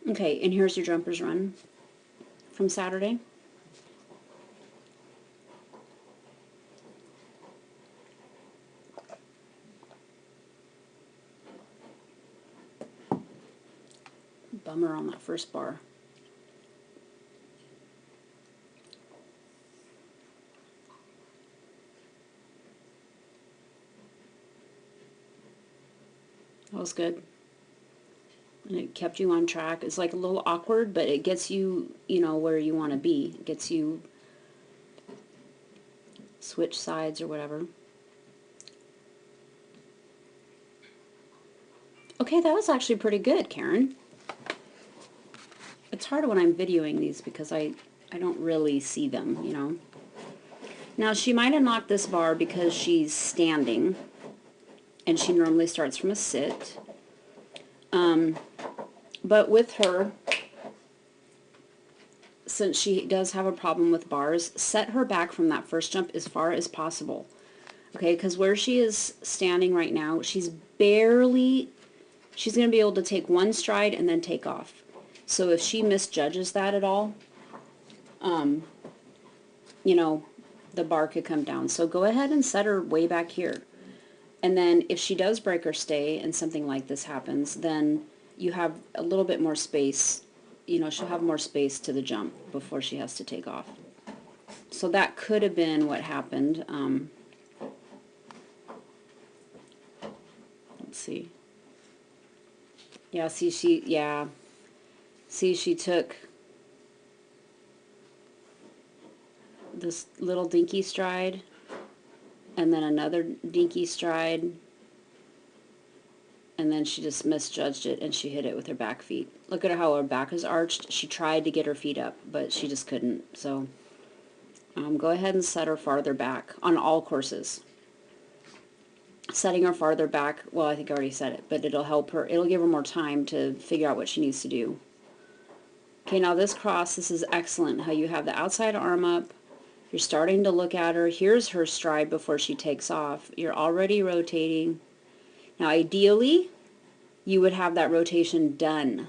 Okay, and here's your jumpers run from Saturday. Bummer on that first bar. That was good. And it kept you on track. It's like a little awkward, but it gets you, you know, where you want to be. It gets you switch sides or whatever. Okay, that was actually pretty good, Karen. It's hard when I'm videoing these because I don't really see them, you know. Now, she might have knocked this bar because she's standing, and she normally starts from a sit. But with her, since she does have a problem with bars, set her back from that first jump as far as possible. Okay, because where she is standing right now, she's going to be able to take one stride and then take off. So if she misjudges that at all, you know, the bar could come down. So go ahead and set her way back here. And then if she does break her stay and something like this happens, then you have a little bit more space. You know, she'll have more space to the jump before she has to take off. So that could have been what happened. Let's see. Yeah, see, she took this little dinky stride and then another dinky stride, and then she just misjudged it and she hit it with her back feet. Look at how her back is arched. She tried to get her feet up, but she just couldn't. So go ahead and set her farther back on all courses. Setting her farther back, well, I think I already said it, but it'll help her. It'll give her more time to figure out what she needs to do. Okay, now this cross, this is excellent. How you have the outside arm up. You're starting to look at her. Here's her stride before she takes off. You're already rotating. Now, ideally, you would have that rotation done,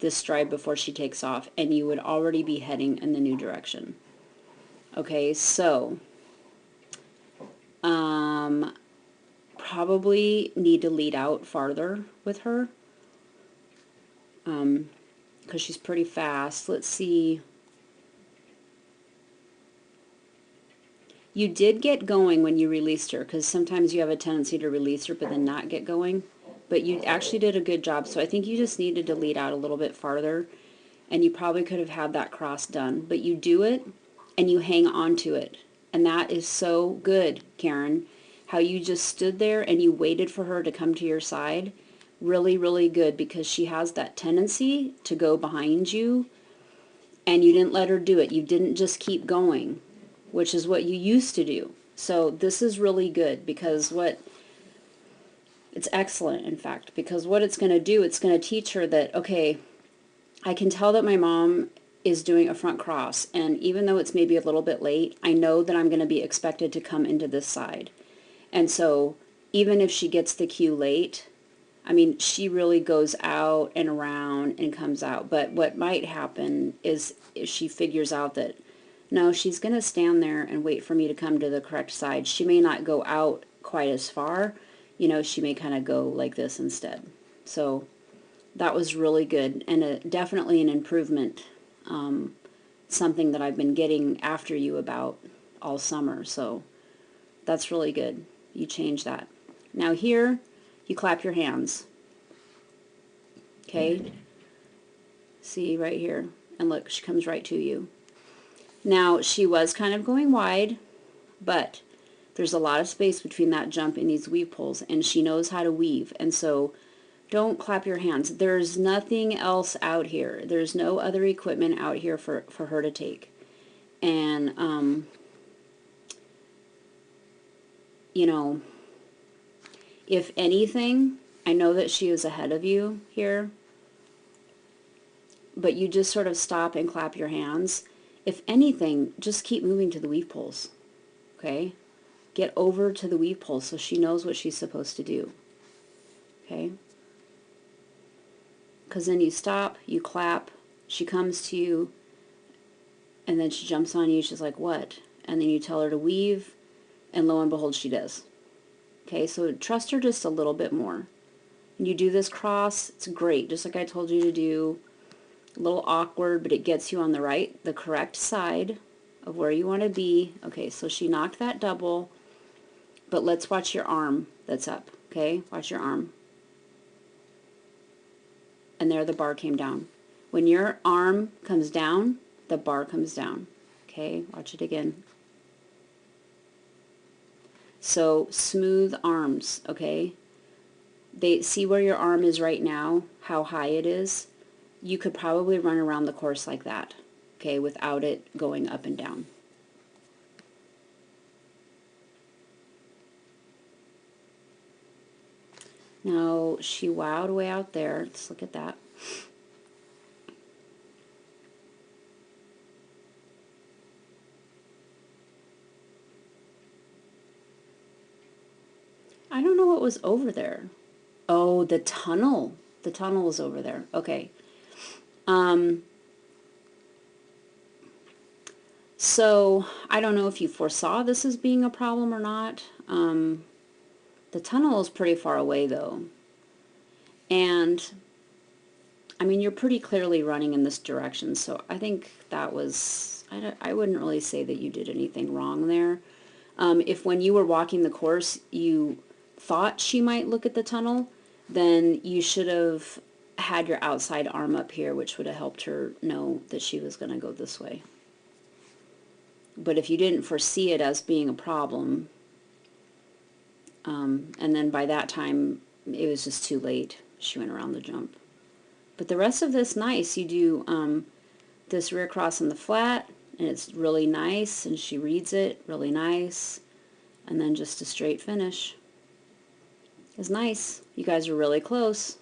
this stride before she takes off, and you would already be heading in the new direction. Okay, so probably need to lead out farther with her because she's pretty fast. Let's see. You did get going when you released her, because sometimes you have a tendency to release her but then not get going. But you actually did a good job, so I think you just needed to lead out a little bit farther, and you probably could have had that cross done. But you do it, and you hang on to it. And that is so good, Karen. How you just stood there and you waited for her to come to your side. Really, really good, because she has that tendency to go behind you, and you didn't let her do it. You didn't just keep going, which is what you used to do. So this is really good, because it's excellent, in fact, because what it's going to do, it's going to teach her that, okay, I can tell that my mom is doing a front cross, and even though it's maybe a little bit late, I know that I'm going to be expected to come into this side. And so even if she gets the cue late, I mean, she really goes out and around and comes out. But what might happen is if she figures out that, no, she's going to stand there and wait for me to come to the correct side. She may not go out quite as far. You know, she may kind of go like this instead. So that was really good, and definitely an improvement, something that I've been getting after you about all summer. So that's really good. You change that. Now here, you clap your hands. Okay? See right here. And look, she comes right to you. Now, she was kind of going wide, but there's a lot of space between that jump and these weave pulls, and she knows how to weave. And so don't clap your hands. There's nothing else out here. There's no other equipment out here for her to take. And, you know, if anything, I know that she is ahead of you here, but you just sort of stop and clap your hands. If anything, just keep moving to the weave pulls, okay? Get over to the weave pulls so she knows what she's supposed to do, okay? because then you stop, you clap, she comes to you, and then she jumps on you. She's like, what? And then you tell her to weave, and lo and behold, she does. Okay, so trust her just a little bit more. And you do this cross, it's great, just like I told you to do. A little awkward, but it gets you on the correct side of where you want to be. Okay, so she knocked that double, but let's watch your arm that's up. Okay, watch your arm. And there the bar came down. When your arm comes down, the bar comes down. Okay, watch it again. So smooth arms, okay? They see where your arm is right now, how high it is. You could probably run around the course like that, okay, without it going up and down. Now, she wowed way out there. Let's look at that. I don't know what was over there. Oh, the tunnel. The tunnel was over there. Okay. So, I don't know if you foresaw this as being a problem or not. The tunnel is pretty far away, though. And, I mean, you're pretty clearly running in this direction, so I think that was... I wouldn't really say that you did anything wrong there. If when you were walking the course, you thought she might look at the tunnel, then you should have had your outside arm up here, which would have helped her know that she was going to go this way. But if you didn't foresee it as being a problem, and then by that time it was just too late, she went around the jump. But the rest of this, nice. You do this rear cross on the flat, and it's really nice, and she reads it really nice, and then just a straight finish is nice. You guys are really close.